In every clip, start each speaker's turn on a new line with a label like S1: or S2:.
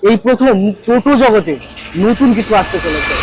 S1: এই প্রথম টোটো জগতে নতুন কিছু আসতে চলেছে।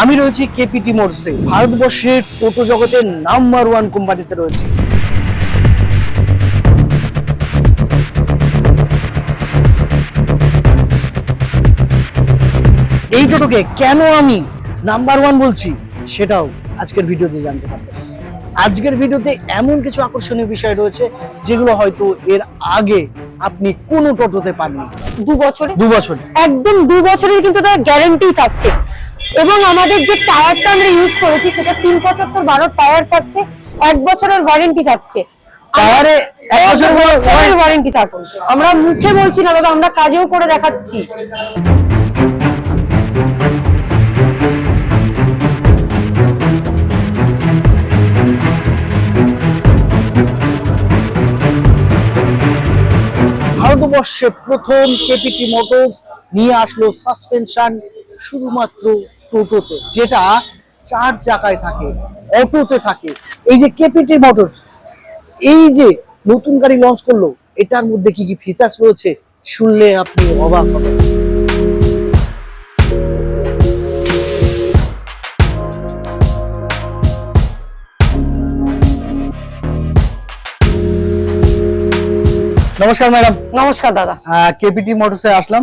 S1: আমি রয়েছি কেপিটি মোটরসে, ভারতবর্ষের টোটো জগতের নাম্বার 1 কোম্পানিতে রয়েছে। এই টোটোকে কেন আমি নাম্বার 1 বলছি সেটাও আজকের ভিডিওতে জানতে পারবেন। আজকের ভিডিওতে এমন কিছু আকর্ষণীয় বিষয় রয়েছে যেগুলো হয়তো এর আগে আপনি কোনো টোটোতে পাননি।
S2: 2 বছরে
S1: একদম
S2: 2 বছরের কিন্তু তার গ্যারান্টি থাকছে। এবং আমাদের যে টায়ারটা আমরা ইউজ করেছি সেটা 375 12 টায়ার থাকছে, 1 বছরের ওয়ারেন্টি থাকছে।
S1: টায়ারে 1 বছরের
S2: ওয়ারেন্টি থাকুন। আমরা মুখে বলছি না দাদা, আমরা কাজেও করে দেখাচ্ছি।
S1: ভারতবর্ষে প্রথম কেপিটি মোটরস নিয়ে আসলো সাসপেনশন শুধুমাত্র টোটোতে, যেটা 4 চাকায় থাকে, অটোতে থাকে। এই যে কেপিটি মোটরস এই যে নতুন গাড়ি লঞ্চ করলো, এটার মধ্যে কি কি ফিচার্স রয়েছে শুনলে আপনি অবাক হবেন। নমস্কার ম্যাডাম।
S2: নমস্কার দাদা।
S1: কেপিটি মোটরসে আসলাম।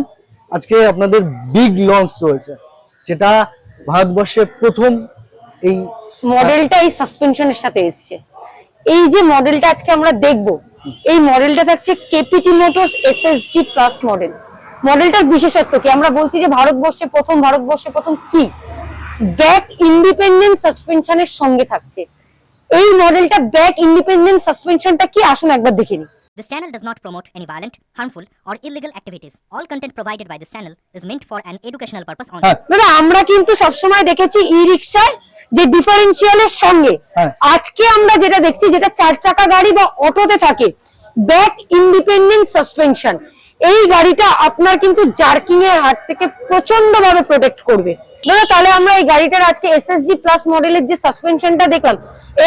S1: আজকে আপনাদের বিগ লঞ্চ রয়েছে, যেটা ভারতবর্ষে প্রথম এই
S2: মডেলটা এই সাসপেনশনের সাথে এসেছে। এই যে মডেলটা আজকে আমরা দেখব, এই মডেলটা থাকছে KPT Motors SSG plus model. মডেলটার বিশেষত্ব কি? আমরা বলছি যে ভারতবর্ষে প্রথম কি ব্যাক ইন্ডিপেন্ডেন্ট সাসপেনশনের সঙ্গে থাকছে। এই মডেলটা ব্যাক ইন্ডিপেন্ডেন্ট সাসপেনশনটা কি, আসুন একবার দেখে নিই।
S3: This channel does not promote any violent, harmful, or illegal activities. All content provided by this channel is meant for an educational purpose only.
S2: দাদা, আমরা কিন্তু সবসময় দেখেছি ই রিকশায় যে ডিফারেন্সিয়ালের সঙ্গে, আজকে আমরা যেটা দেখছি যেটা 4 চাকা গাড়ি বা অটোতে থাকে, ব্যাক ইন্ডিপেন্ডেন্ট সাসপেনশন। এই গাড়িটা আপনার কিন্তু জার্কিং এর হাত থেকে প্রচন্ড ভাবে প্রোটেক্ট করবে। দাদা, তাহলে আমরা এই গাড়িটার আজকে এসএসজি প্লাস মডেলের যে সাসপেনশনটা দেখলাম,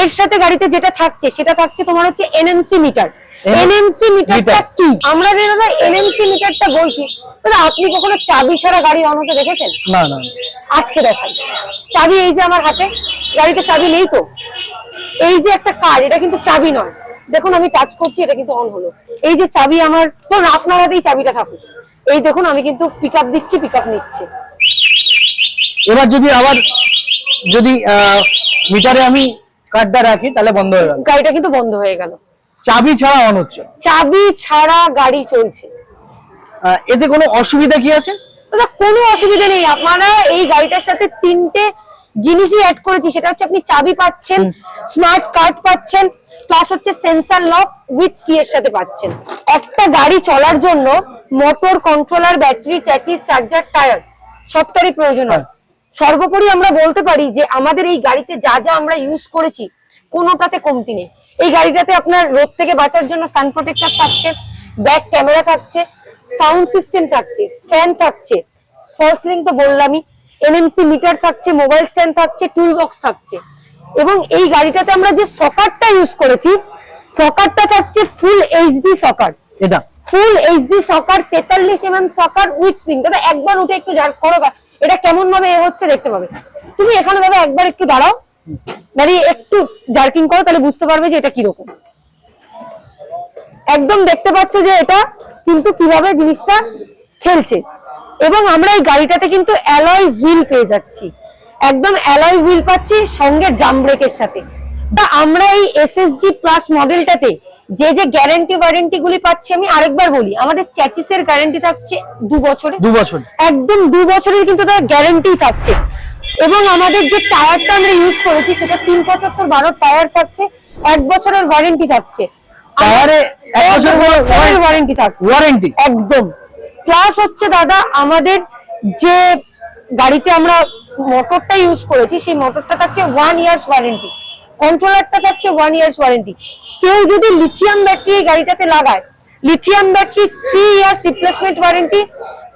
S2: এর সাথে গাড়িতে যেটা থাকছে সেটা থাকছে তোমার হচ্ছে এনএমসি মিটার। এনএমসি মিটারটা কি? আমরা যে দাদা এনএমসি মিটারটা বলছি, দাদা আপনি কখনো চাবি ছাড়া গাড়ি অন হতে দেখেছেন?
S1: না না।
S2: আজকে দেখাই চাবি। এই যে আমার হাতে গাড়িতে চাবি নেই তো, এই যে একটা কার্ড, এটা কিন্তু চাবি নয়। দেখুন আমি টাচ করছি, এটা কিন্তু অন হলো। এই যে চাবি আমার, ধরুন আপনার হাতেই চাবিটা থাকুক, এই দেখুন আমি কিন্তু পিকআপ দিচ্ছি, পিকআপ নিচ্ছে।
S1: এবার যদি মিটারে আমি কার্ডটা রাখি তাহলে বন্ধ হয়ে গেল,
S2: গাড়িটা কিন্তু বন্ধ হয়ে গেল।
S1: চাবি ছাড়া অন হচ্ছে,
S2: চাবি ছাড়া গাড়ি চলছে।
S1: এতে কোনো অসুবিধা কি আছে?
S2: দাদা কোনো অসুবিধা নেই। আপনারা এই গাড়িটার সাথে 3টে জিনিসই অ্যাড করেছি। সেটা হচ্ছে আপনি চাবি পাচ্ছেন, স্মার্ট কার্ড পাচ্ছেন, প্লাস হচ্ছে সেন্সর লক উইথ কি এর সাথে পাচ্ছেন। একটা গাড়ি চলার জন্য motor, controller, battery, chassis, charger, tyre সবটারই প্রয়োজন হয়। সর্বোপরি আমরা বলতে পারি যে আমাদের এই গাড়িতে যা যা আমরা ইউজ করেছি কোনোটাতে কমতি নেই। এই গাড়িটাতে আপনার রোদ থেকে বাঁচার জন্য সান প্রোটেক্টর থাকছে, ব্যাক ক্যামেরা থাকছে, সাউন্ড সিস্টেম থাকছে, ফ্যান থাকছে, ফল সিলিং তো বললামই, এনএমসি মিটার থাকছে, মোবাইল স্ট্যান্ড থাকছে, টুল বক্স থাকছে। এবং এই গাড়িটাতে আমরা যে সকারটা ইউজ করেছি, সকারটা থাকছে ফুল এইচডি সকার।
S1: এটা
S2: full HD soccer, 43 mm soccer with spring. দাদা একবার উঠে একটু জার্ক করো, এটা কেমন ভাবে হচ্ছে দেখতে পাবে। তুমি এখানে দাদা একবার একটু দাঁড়াও, দাঁড়িয়ে একটু জার্কিং করো, তাহলে বুঝতে পারবে যে এটা কিরকম। একদম দেখতে পাচ্ছ যে এটা কিন্তু কিভাবে জিনিসটা খেলছে। এবং আমরা এই গাড়িটাতে কিন্তু অ্যালয় হুইল পেয়ে যাচ্ছি, একদম অ্যালয় হুইল পাচ্ছি সঙ্গে ড্রাম ব্রেকের সাথে। তা আমরা এই এসএসজি প্লাস মডেলটাতে যে যে গ্যারান্টি ওয়ারেন্টি গুলি পাচ্ছি, আমি আরেকবার বলি, আমাদের চ্যাসিসের গ্যারান্টি থাকছে 2 বছরে।
S1: 2 বছর,
S2: একদম 2 বছরের কিন্তু তার গ্যারান্টি থাকছে। এবং আমাদের যে টায়ারটা আমরা ইউজ করেছি সেটা 375 12 টায়ার থাকছে, 1 বছরের ওয়ারেন্টি থাকছে।
S1: টায়ারে 1 বছরের
S2: ওয়ারেন্টি থাকছে,
S1: ওয়ারেন্টি
S2: একদম। প্লাস হচ্ছে দাদা আমাদের যে গাড়িতে আমরা মোটরটা ইউজ করেছি সেই মোটরটা থাকছে 1 ইয়ার্স ওয়ারেন্টি, কন্ট্রোলারটা থাকছে 1 ইয়ার্স ওয়ারেন্টি। কেউ যদি লিথিয়াম ব্যাটারি গাড়িটাতে লাগায়, lithium battery 3 years replacement warranty,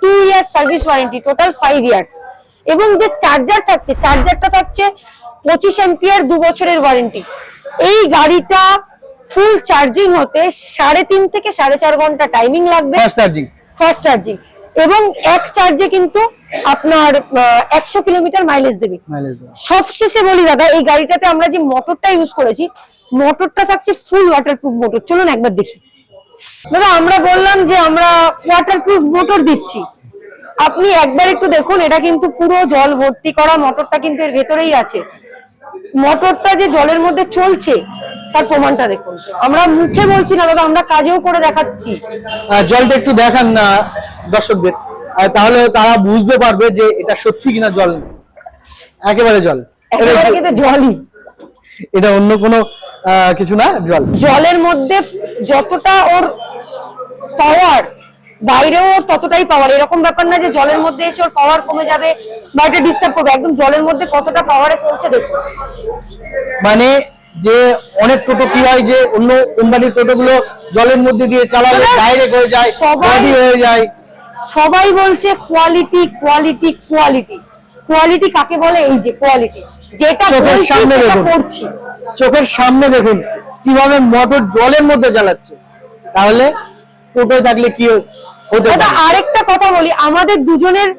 S2: 2 years service warranty, total 5 years. এবং যে চার্জার থাকছে, চার্জারটা থাকছে 25 অ্যাম্পিয়ার, 2 বছরের ওয়ারেন্টি। এই গাড়িটা ফুল চার্জিং হতে 3.5 থেকে 4.5 ঘন্টা টাইমিং লাগবে ফাস্ট চার্জিং, এবং এক চার্জে কিন্তু আপনার 100 কিলোমিটার মাইলেজ দেবে। সবশেষে বলি দাদা, এই গাড়িটাতে আমরা যে মোটরটা ইউজ করেছি, মোটরটা থাকছে ফুল ওয়াটারপ্রুফ মোটর। চলুন একবার দেখি। দাদা, আমরা বললাম যে আমরা ওয়াটারপ্রুফ মোটর দিচ্ছি, আপনি একবার একটু দেখুন, এটা কিন্তু পুরো জল ভর্তি করা মোটরটা কিন্তু এর ভেতরেই আছে। মোটরটা যে জলের মধ্যে চলছে তার প্রমাণটা দেখুন। আমরা মুখে বলছি না দাদা, আমরা কাজেও করে দেখাচ্ছি।
S1: জলটা একটু দেখান না দর্শকদের, তাহলে তারা বুঝতে পারবে যে এটা সত্যি কিনা জল, একেবারে জল।
S2: একেবারে কিন্তু জলই,
S1: এটা অন্য কোনো কিছু না, জল।
S2: জলের মধ্যে যতটা ওর পাওয়ার, বাইরেও ততটাই পাওয়ার। এরকম ব্যাপার না যে জলের মধ্যে এসে ওর পাওয়ার কমে যাবে বা এটা ডিস্টার্ব করবে। একদম জলের মধ্যে কতটা পাওয়ারে চলছে দেখুন।
S1: মানে যে অনেক টোটো কি হয় যে অন্য কোম্পানির টোটোগুলো জলের মধ্যে দিয়ে চালালে ডাইরেক্ট হয়ে যায়, বডি হয়ে যায়।
S2: সবাই বলছে কোয়ালিটি কোয়ালিটি কোয়ালিটি। কোয়ালিটি কাকে বলে? এই যে কোয়ালিটি, যেটা
S1: চোখের সামনে দেখুন,
S2: করছি
S1: চোখের সামনে দেখুন কিভাবে মোটর জলের মধ্যে চালাচ্ছে, তাহলে টোটোয় থাকলে কি হতে পারে।
S2: আরেকটা কথা বলি, আমাদের দুজনের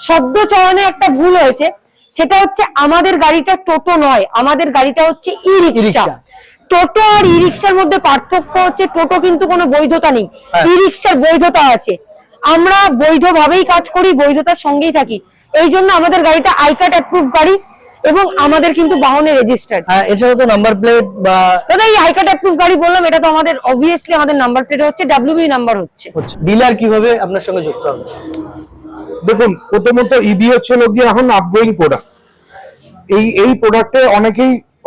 S2: শব্দ চয়নে একটা ভুল হয়েছে। সেটা হচ্ছে আমাদের গাড়িটা টোটো নয়, আমাদের গাড়িটা হচ্ছে ই রিক্সা। টোটো আর ই রিক্সার মধ্যে পার্থক্য হচ্ছে টোটো কিন্তু কোনো বৈধতা নেই, ই রিক্সার বৈধতা আছে। আমরা বৈধভাবেই কাজ করি, বৈধতার সঙ্গেই থাকি। এই জন্য আমাদের গাড়িটা আইকার্ড অ্যাপ্রুভ গাড়ি এবং আমাদের কিন্তু বাহনে রেজিস্টার্ড।
S1: এছাড়া তো নাম্বার প্লেট বা
S2: দাদা, এই আইকার্ড অ্যাপ্রুভ গাড়ি বললাম, এটা তো আমাদের অবভিয়াসলি আমাদের নাম্বার প্লেট হচ্ছে WB নাম্বার হচ্ছে।
S1: ডিলার কিভাবে আপনার সঙ্গে যুক্ত হবে?
S4: দেখুন, প্রথমত ইবি হচ্ছে গিয়ে এখন আপগোয়িং প্রোডাক্ট। এই প্রোডাক্টে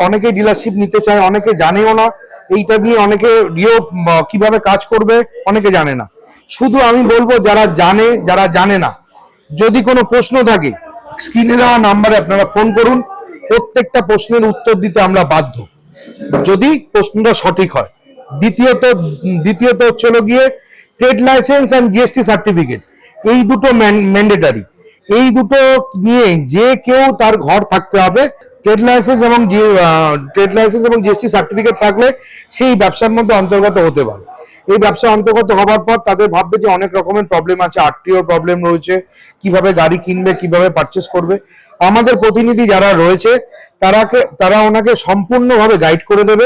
S4: অনেকেই ডিলারশিপ নিতে চায়, অনেকে জানেও না এইটা নিয়ে, অনেকে কিভাবে কাজ করবে অনেকে জানে না। শুধু আমি বলবো যারা জানে না, যদি কোনো প্রশ্ন থাকে স্ক্রিনে দেওয়া নাম্বারে আপনারা ফোন করুন। প্রত্যেকটা প্রশ্নের উত্তর দিতে আমরা বাধ্য, যদি প্রশ্নটা সঠিক হয়। দ্বিতীয়ত হচ্ছে গিয়ে trade licence and GST certificate, এই দুটো ম্যান্ডেটারি। এই দুটো নিয়ে যে কেউ তার ঘর থাকতে হবে। ট্রেড লাইসেন্স এবং জিএসটি সার্টিফিকেট থাকলে সেই ব্যবসার মধ্যে অন্তর্গত হতে পারে। এই ব্যবসা অন্তর্গত হবার পর তাদের ভাববে যে অনেক রকমের প্রবলেম আছে, আরটিও প্রবলেম রয়েছে, কিভাবে গাড়ি কিনবে, কিভাবে পারচেস করবে। আমাদের প্রতিনিধি যারা রয়েছে তারা ওনাকে সম্পূর্ণভাবে গাইড করে দেবে।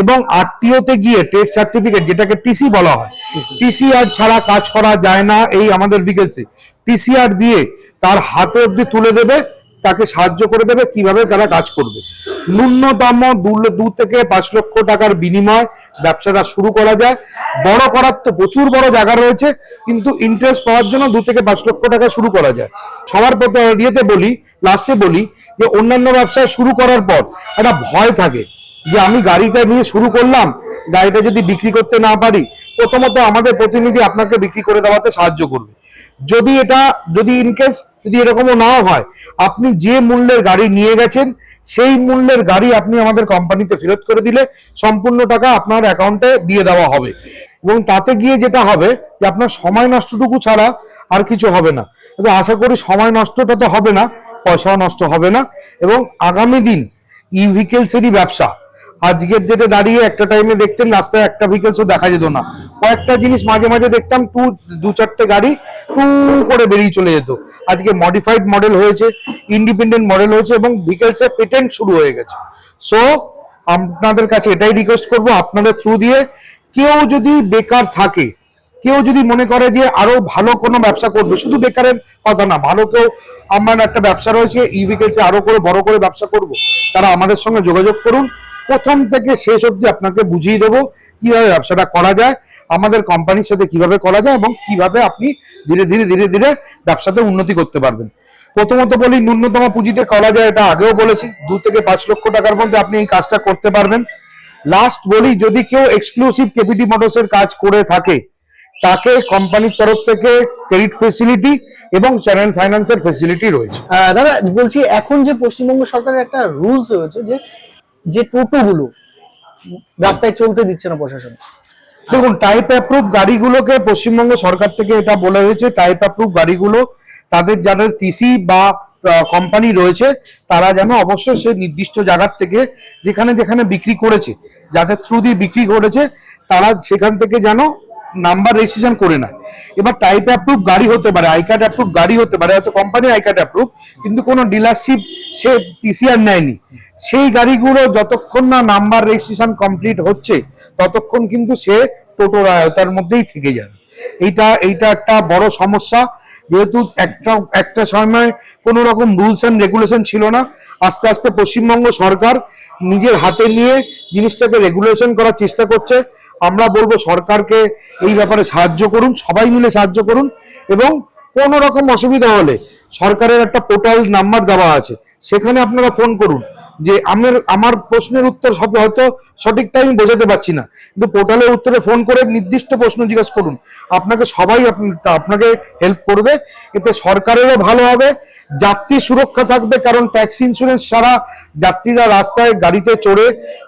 S4: এবং আরটিওতে গিয়ে ট্রেড সার্টিফিকেট, যেটাকে টিসি বলা হয়, টিসিআর ছাড়া কাজ করা যায় না এই আমাদের ভিকেলসে। টিসিআর দিয়ে তার হাতে অব্দি তুলে দেবে, তাকে সাহায্য করে দেবে কিভাবে তারা কাজ করবে। ন্যূনতম 2 থেকে 5 লক্ষ টাকার বিনিময় ব্যবসাটা শুরু করা যায়। বড় করার তো প্রচুর বড় জায়গা রয়েছে, কিন্তু ইন্টারেস্ট পাওয়ার জন্য 2 থেকে 5 লক্ষ টাকা শুরু করা যায়। সবার লাস্টে বলি যে অন্যান্য ব্যবসা শুরু করার পর একটা ভয় থাকে যে আমি গাড়িটা নিয়ে শুরু করলাম, গাড়িটা যদি বিক্রি করতে না পারি। প্রথমত আমাদের প্রতিনিধি আপনাকে বিক্রি করে দেওয়াতে সাহায্য করবে। যদি ইনকেস যদি এরকমও নাও হয়, আপনি যে মূল্যের গাড়ি নিয়ে গেছেন সেই মূল্যের গাড়ি আপনি আমাদের কোম্পানিতে ফেরত করে দিলে সম্পূর্ণ টাকা আপনার অ্যাকাউন্টে দিয়ে দেওয়া হবে। এবং তাতে গিয়ে যেটা হবে যে আপনার সময় নষ্টটুকু ছাড়া আর কিছু হবে না। তবে আশা করি সময় নষ্টটা তো হবে না, পয়সাও নষ্ট হবে না। এবং আগামী দিন ই ভেহিকেলসেরই ব্যবসা, আজকের ডেটে দাঁড়িয়ে একটা টাইমে দেখতেন রাস্তায় একটা ভেহিকেলসও দেখা যেত না। কয়েকটা জিনিস মাঝে মাঝে দেখতাম, 2-4টে গাড়ি করে বেরিয়ে চলে যেত। আজকে মডিফাইড মডেল হয়েছে, ইন্ডিপেন্ডেন্ট মডেল হয়েছে এবং ভেহিকেলসের পেটেন্ট শুরু হয়ে গেছে। সো আপনাদের কাছে এটাই রিকোয়েস্ট করব, আপনাদের থ্রু দিয়ে কেউ যদি বেকার থাকে, কেউ যদি মনে করে যে আরো ভালো কোনো ব্যবসা করবে, শুধু বেকারের কথা না, ভালো কেউ আমার একটা ব্যবসা রয়েছে ই ভেহিকেলসে আরো করে বড় করে ব্যবসা করব, তারা আমাদের সঙ্গে যোগাযোগ করুন। প্রথম থেকে শেষ অবধি আপনাকে বুঝিয়ে দেবো কিভাবে ব্যবসাটা করা যায়, আমাদের কোম্পানির সাথে কিভাবে করা যায় এবং কিভাবে আপনি ধীরে ধীরে ব্যবসাতে উন্নতি করতে পারবেন। প্রথমত বলি, ন্যূনতম পুঁজিতে করা যায়, এটা আগেও বলেছি। 2 থেকে 5 লক্ষ টাকার মধ্যে আপনি এই কাজটা করতে পারবেন। লাস্ট বলি, যদি কেউ এক্সক্লুসিভ কেপিটি মোটরস এর কাজ করে থাকে, তাকে কোম্পানির তরফ থেকে ক্রেডিট ফেসিলিটি এবং চ্যানেল ফাইন্যান্সের ফেসিলিটি রয়েছে।
S1: দাদা বলছি, এখন যে পশ্চিমবঙ্গ সরকারের একটা রুলস হয়েছে যে টোটোগুলো রাস্তায় চলতে দিচ্ছে না প্রশাসন।
S4: দেখুন, টাইপ অ্যাপ্রুভ গাড়িগুলোকে পশ্চিমবঙ্গ সরকার থেকে এটা বলা হয়েছে, টাইপ অ্যাপ্রুভ গাড়িগুলো তাদের যাদের টিসি বা কোম্পানি রয়েছে তারা যেন অবশ্যই সেই নির্দিষ্ট জায়গার থেকে যেখানে যেখানে বিক্রি করেছে, যাদের থ্রু দিয়ে বিক্রি করেছে, তারা সেখান থেকে যেন নাম্বার রেজিস্ট্রেশন করে নেয়। এবার টাইপ অ্যাপ্রুভ গাড়ি হতে পারে, আই কার্ড অ্যাপ্রুভ গাড়ি হতে পারে, হয়তো কোম্পানি আই কার্ড অ্যাপ্রুভ, কিন্তু কোনো ডিলারশিপ সে টিসিআর নেয়নি, সেই গাড়িগুলো যতক্ষণ না নাম্বার রেজিস্ট্রেশন কমপ্লিট হচ্ছে ততক্ষণ কিন্তু সে টোটোর আয়তার মধ্যেই থেকে যাবে। এইটা একটা বড় সমস্যা, যেহেতু একটা সময় কোনো রকম রুলস অ্যান্ড রেগুলেশন ছিল না, আস্তে আস্তে পশ্চিমবঙ্গ সরকার নিজের হাতে নিয়ে জিনিসটাকে রেগুলেশন করার চেষ্টা করছে। আমরা বলবো সরকারকে এই ব্যাপারে সাহায্য করুন, সবাই মিলে সাহায্য করুন, এবং কোনো রকম অসুবিধা হলে সরকারের একটা পোর্টাল নাম্বার দেওয়া আছে, সেখানে আপনারা ফোন করুন। যে আমার প্রশ্নের উত্তর সব হয়তো সঠিকটা আমি বোঝাতে পারছি না, কিন্তু পোর্টালের উত্তরে ফোন করে নির্দিষ্ট প্রশ্ন জিজ্ঞাসা করুন, আপনাকে সবাই আপনাকে হেল্প করবে। এতে সরকারেরও ভালো হবে, যাত্রী সুরক্ষা থাকবে, কারণ ট্যাক্সি ইন্স্যুরেন্স ছাড়া যাত্রীরা রাস্তায় গাড়িতে চড়ে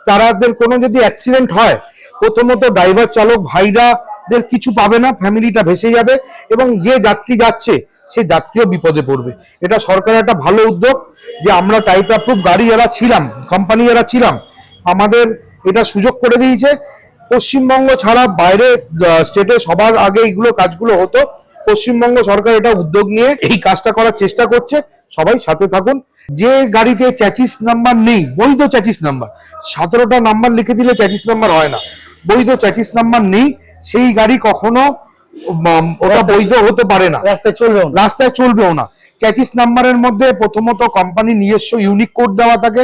S4: তাদের কোনো যদি অ্যাক্সিডেন্ট হয়, প্রথমত ড্রাইভার চালক ভাইরাদের কিছু পাবে না, ফ্যামিলিটা ভেসে যাবে, এবং যে যাত্রী যাচ্ছে সে যাত্রীও বিপদে পড়বে। এটা সরকারের একটা ভালো উদ্যোগ যে আমরা টাইপ অ্যাপ্রুভ গাড়ি যারা ছিলাম, কোম্পানি যারা ছিলাম, আমাদের এটা সুযোগ করে দিয়েছে। পশ্চিমবঙ্গ ছাড়া বাইরে স্টেটে সবার আগে এইগুলো কাজগুলো হতো, পশ্চিমবঙ্গ সরকার এটা উদ্যোগ নিয়ে এই কাজটা করার চেষ্টা করছে। সবাই সাথে থাকুন। যে গাড়িতে চ্যাচিস নাম্বার নেই, বৈধ চ্যাচিস নাম্বার, 17টা নাম্বার লিখে দিলে চ্যাচিস নাম্বার হয় না, বৈধ চ্যাচিস নাম্বার নেই, সেই গাড়ি কখনো ওটা বৈধ হতে পারে না, রাস্তায় চলবেও না। চ্যাচিস নাম্বারের মধ্যে প্রথমত কোম্পানি নিজস্ব ইউনিক কোড দেওয়া থাকে,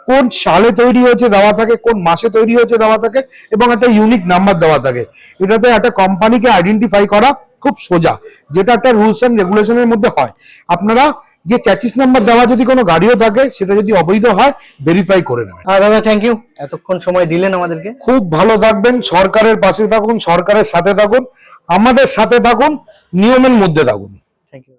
S4: কোন সালে তৈরি হয়েছে দেওয়া থাকে, কোন মাসে তৈরি হয়েছে দেওয়া থাকে, এবং একটা ইউনিক নাম্বার দেওয়া থাকে। এটাতে একটা কোম্পানিকে আইডেন্টিফাই করা খুব সোজা, যেটা একটা রুলস এন্ড রেগুলেশনের মধ্যে হয়। আপনারা যে চ্যাচিস নাম্বার দেওয়া যদি কোনো গাড়িও থাকে, সেটা যদি অবৈধ হয় ভেরিফাই করে নেবেন।
S1: দাদা থ্যাংক ইউ, এতক্ষণ সময় দিলেন আমাদেরকে।
S4: খুব ভালো থাকবেন, সরকারের পাশে থাকুন, সরকারের সাথে থাকুন, আমাদের সাথে থাকুন, নিয়মের মধ্যে থাকুন।
S1: Thank you.